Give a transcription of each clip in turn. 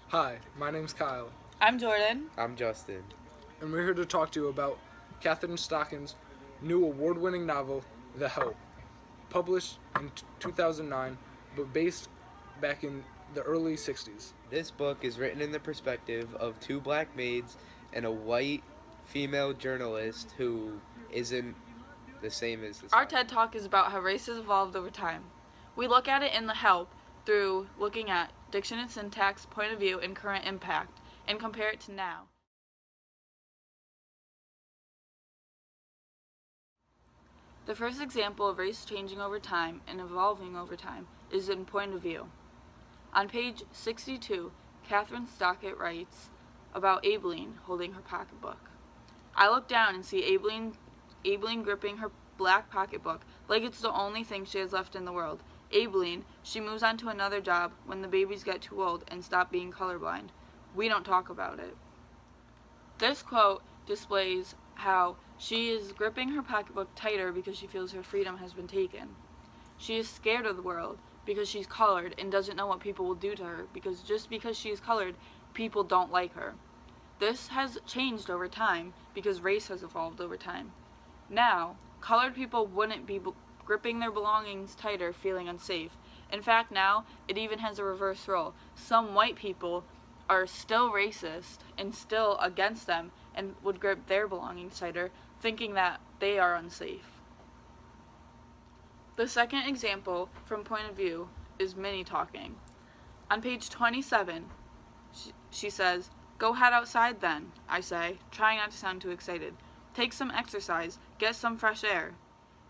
Hi, my name's Kyle, I'm Jordan. I'm Justin. and we're here to talk to you about Catherine Stocken's new award winning novel, The Help, published in 2009 but based back in the early 60s. This book is written in the perspective of two black maids and a white female journalist who isn't the same as the Our TED Talk is about how race has evolved over time. We look at it in The Help through looking at diction and syntax, point of view, and current impact, and compare it to now. The first example of race changing over time and evolving over time is in point of view. On page 62, Catherine Stockett writes about Aibileen holding her pocketbook. I look down and see Aibileen gripping her black pocketbook like it's the only thing she has left in the world. Aibileen, she moves on to another job when the babies get too old and stop being colorblind. We don't talk about it. This quote displays how she is gripping her pocketbook tighter because she feels her freedom has been taken. She is scared of the world because she's colored and doesn't know what people will do to her because just because she is colored, people don't like her. This has changed over time because race has evolved over time. Now, colored people wouldn't be gripping their belongings tighter, feeling unsafe. In fact, now it even has a reverse role. Some white people are still racist and still against them and would grip their belongings tighter, thinking that they are unsafe. The second example from point of view is Minnie talking. On page 27, she says, "Go head outside then," I say, trying not to sound too excited. "Take some exercise, get some fresh air."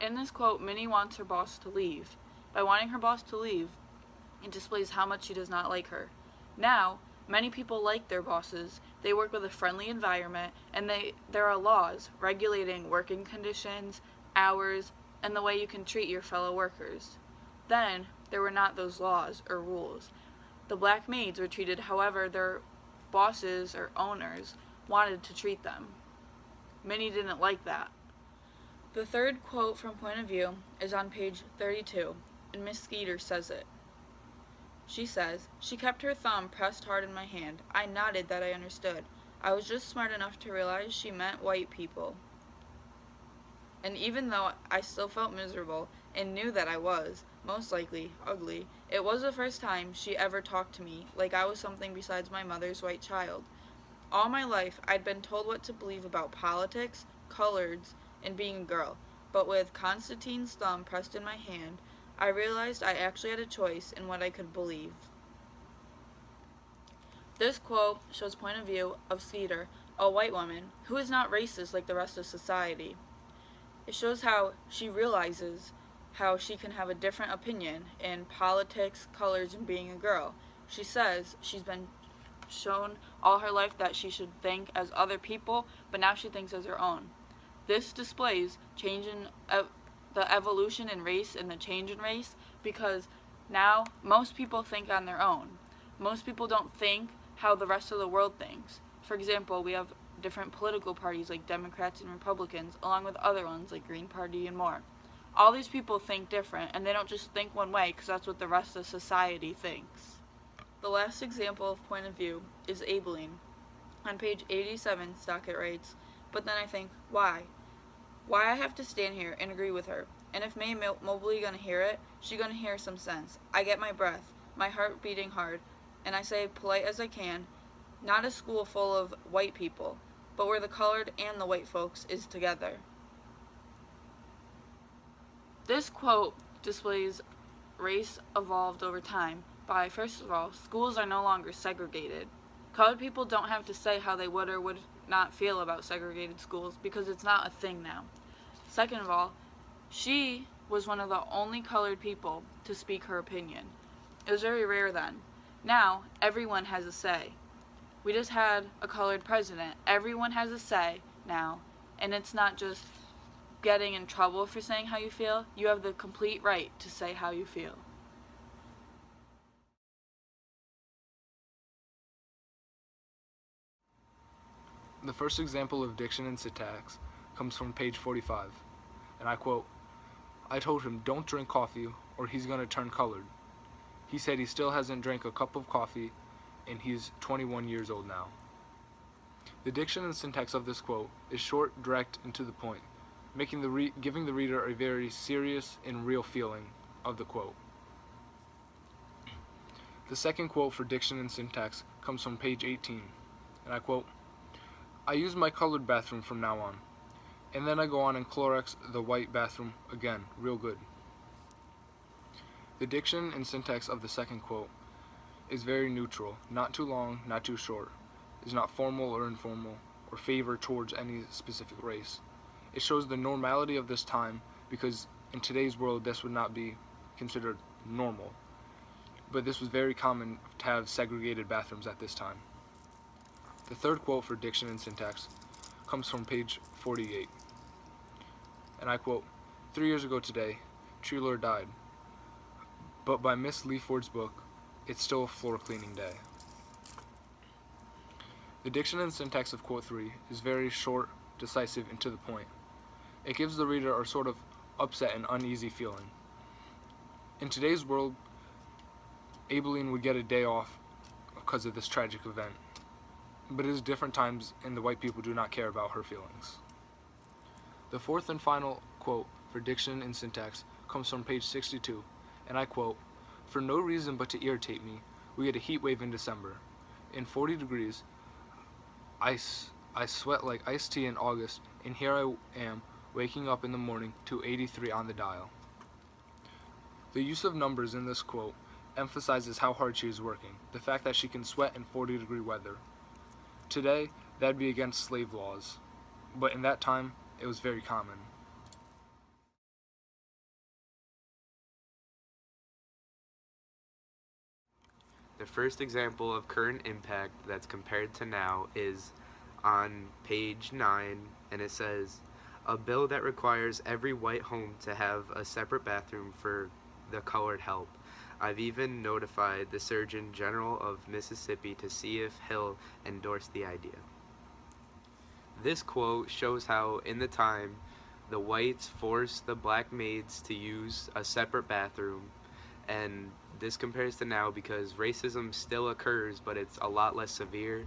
In this quote, Minnie wants her boss to leave. By wanting her boss to leave, it displays how much she does not like her. Now, many people like their bosses. They work with a friendly environment, and there are laws regulating working conditions, hours, and the way you can treat your fellow workers. Then, there were not those laws or rules. The black maids were treated however their bosses or owners wanted to treat them. Minnie didn't like that. The third quote from point of view is on page 32, and Miss Skeeter says it. She says, "She kept her thumb pressed hard in my hand. I nodded that I understood. I was just smart enough to realize she meant white people. And even though I still felt miserable and knew that I was, most likely, ugly, it was the first time she ever talked to me like I was something besides my mother's white child. All my life, I'd been told what to believe about politics, coloreds, and being a girl, but with Constantine's thumb pressed in my hand, I realized I actually had a choice in what I could believe." This quote shows point of view of Skeeter, a white woman, who is not racist like the rest of society. It shows how she realizes how she can have a different opinion in politics, colors, and being a girl. She says she's been shown all her life that she should think as other people, but now she thinks as her own. This displays change in the evolution in race and the change in race because now most people think on their own. Most people don't think how the rest of the world thinks. For example, we have different political parties like Democrats and Republicans, along with other ones like Green Party and more. All these people think different, and they don't just think one way because that's what the rest of society thinks. The last example of point of view is Aibileen. On page 87, Stockett writes, "But then I think, why? Why I have to stand here and agree with her? And if May Mobley gonna hear it, she gonna hear some sense. I get my breath, my heart beating hard, and I say polite as I can, not a school full of white people, but where the colored and the white folks is together." This quote displays race evolved over time by, first of all, schools are no longer segregated. Colored people don't have to say how they would or would not feel about segregated schools because it's not a thing now. Second of all, she was one of the only colored people to speak her opinion. It was very rare then. Now, everyone has a say. We just had a colored president. Everyone has a say now, and it's not just getting in trouble for saying how you feel. You have the complete right to say how you feel. The first example of diction and syntax comes from page 45, and I quote, "I told him don't drink coffee or he's going to turn colored. He said he still hasn't drank a cup of coffee and he's 21 years old now. The diction and syntax of this quote is short, direct, and to the point, giving the reader a very serious and real feeling of the quote. The second quote for diction and syntax comes from page 18, and I quote, "I use my colored bathroom from now on, and then I go on and Clorox the white bathroom again, real good." The diction and syntax of the second quote is very neutral, not too long, not too short. It is not formal or informal, or favor towards any specific race. It shows the normality of this time, because in today's world this would not be considered normal. But this was very common to have segregated bathrooms at this time. The third quote for diction and syntax comes from page 48. And I quote, "3 years ago today, Treelor died. But by Miss Leaford's book, it's still a floor cleaning day." The diction and syntax of quote 3 is very short, decisive, and to the point. It gives the reader a sort of upset and uneasy feeling. In today's world, Abilene would get a day off because of this tragic event. But it is different times, and the white people do not care about her feelings. The fourth and final quote for diction and syntax comes from page 62, and I quote, "For no reason but to irritate me, we get a heat wave in December. In 40 degrees, I sweat like iced tea in August, and here I am waking up in the morning to 83 on the dial." The use of numbers in this quote emphasizes how hard she is working, the fact that she can sweat in 40-degree weather. Today, that'd be against slave laws, but in that time, it was very common. The first example of current impact that's compared to now is on page 9, and it says, "A bill that requires every white home to have a separate bathroom for the colored help. I've even notified the Surgeon General of Mississippi to see if he'll endorse the idea." This quote shows how, in the time, the whites forced the black maids to use a separate bathroom, and this compares to now because racism still occurs, but it's a lot less severe.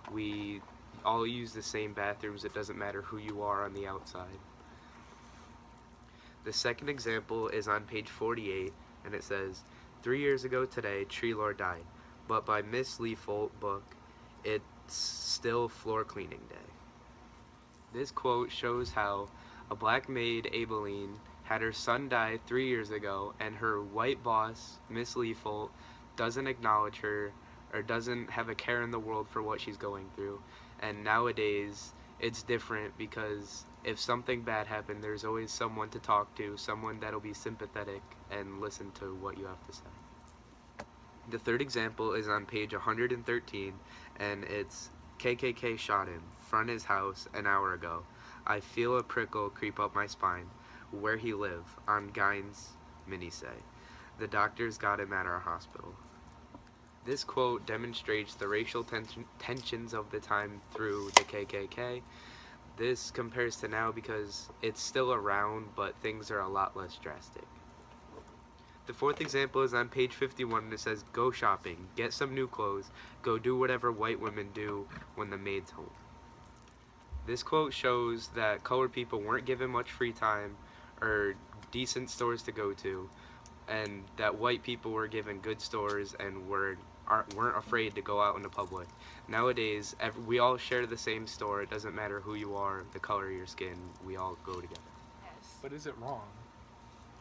We all use the same bathrooms. It doesn't matter who you are on the outside. The second example is on page 48, and it says, "3 years ago today, Treelor died, but by Miss Leafolt's book, it's still floor cleaning day." This quote shows how a black maid, Abilene, had her son die 3 years ago, and her white boss, Miss Leafolt, doesn't acknowledge her or doesn't have a care in the world for what she's going through. And nowadays, it's different because if something bad happened, there's always someone to talk to, someone that'll be sympathetic and listen to what you have to say. The third example is on page 113, and it's, "KKK shot him, front his house, an hour ago. I feel a prickle creep up my spine. Where he live, on Gines, Minnie say. The doctors got him at our hospital." This quote demonstrates the racial tensions of the time through the KKK. This compares to now because it's still around, but things are a lot less drastic. The fourth example is on page 51, and it says, "Go shopping, get some new clothes, go do whatever white women do when the maid's home." This quote shows that colored people weren't given much free time or decent stores to go to, and that white people were given good stores and weren't afraid to go out in the public. Nowadays, we all share the same store. It doesn't matter who you are, the color of your skin, we all go together. Yes. But is it wrong?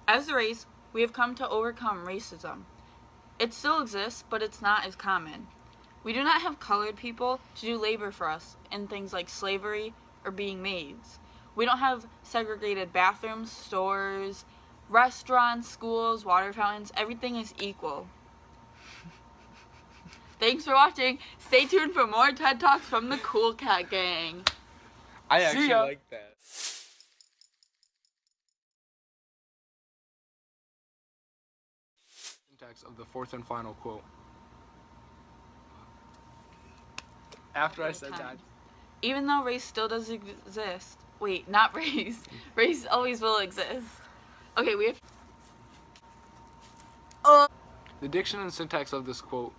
As a race, we have come to overcome racism. It still exists, but it's not as common. We do not have colored people to do labor for us in things like slavery or being maids. We don't have segregated bathrooms, stores, restaurants, schools, water fountains. Everything is equal. Thanks for watching. Stay tuned for more TED Talks from the Cool Cat Gang. I See actually ya. like that. Syntax of the fourth and final quote. After I said that, Even though race still does exist. Wait, not race. Race always will exist. Okay, we have... the diction and syntax of this quote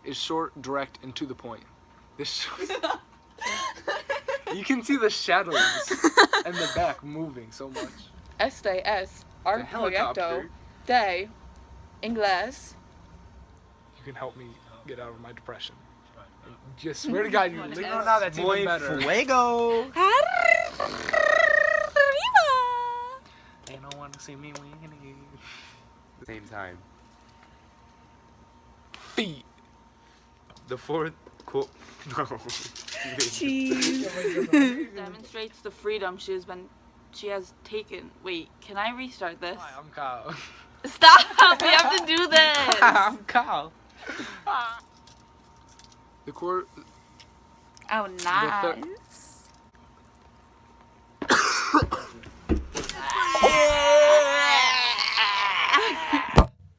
is short, direct, and to the point. You can see the shadows and the back moving so much. Este es un It's a proyecto helicopter. de inglés. You can help me get out of my depression. And just swear to God, you What leave. is- No, now that's even better. fuego. Arriba. They don't want to see me winning. Same time. Feet. The fourth quote. No. Cheese. Demonstrates the freedom she has taken. Wait, can I restart this? Hi, I'm Kyle. Stop! We have to do this. Kyle. The court. Oh, nice.